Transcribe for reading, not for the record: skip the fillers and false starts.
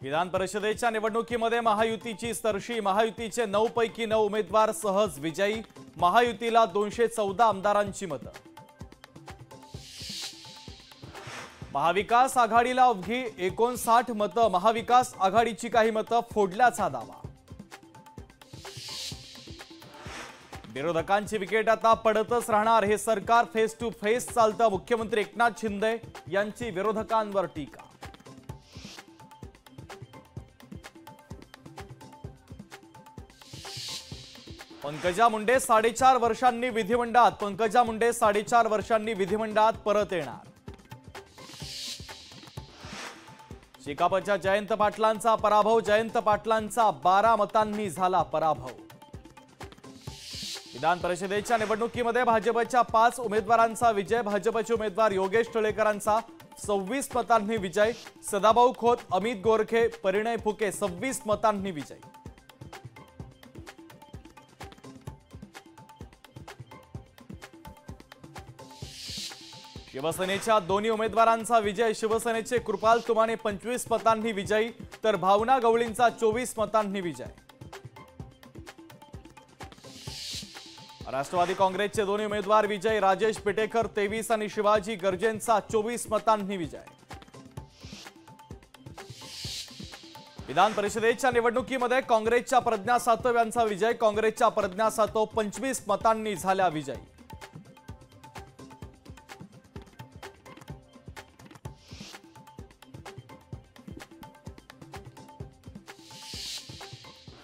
विधान परिषदेच्या निवडणुकीमध्ये महायुतीची सरशी। महायुतीचे 9 पैकी 9 उमेदवार सहज विजयी। महायुतीला 214 आमदारांची मतं। महाविकास आघाडीला अवघी 59 मतं। महाविकास आघाडीची काही मतं फोडल्याचा दावा। विरोधकांची विकेट आता पडतच राहणार। हे सरकार फेस टू फेस चालतं। मुख्यमंत्री एकनाथ शिंदे यांची विरोधकांवर टीका। पंकजा मुंडे 4.5 वर्षांनी विधिमंडळात। पंकजा मुंडे 4.5 वर्षांनी विधिमंडळात परत येणार। शेकापच्या जयंत पाटलांचा पराभव। जयंत पाटलांचा 12 मतांनी झाला पराभव। विधान परिषदेच्या निवडणुकीमध्ये भाजपच्या 5 उमेदवारांचा विजय। भाजपचे उमेदवार योगेश टिळेकरांचा 26 मतांनी विजय। सदाभाऊ खोत, अमित गोरखे, परिणय फुके 26 मतांनी विजय। शिवसेनेच्या दोन्ही उमेदवारांचा विजय। शिवसेनेचे कृपाल तुमाने 25 मतांनी विजयी, तर भावना गवळींचा 24 मतांनी विजय। राष्ट्रवादी काँग्रेसचे दोन्ही उमेदवार विजयी। राजेश पिटेकर 23 आणि शिवाजी गर्जेंचा 24 मतांनी विजय। विधान परिषदेच्या निवडणुकीमध्ये काँग्रेसच्या प्रज्ञा सातव यांचा विजय। काँग्रेसच्या प्रज्ञा सातव 25 मतांनी झाल्या विजयी।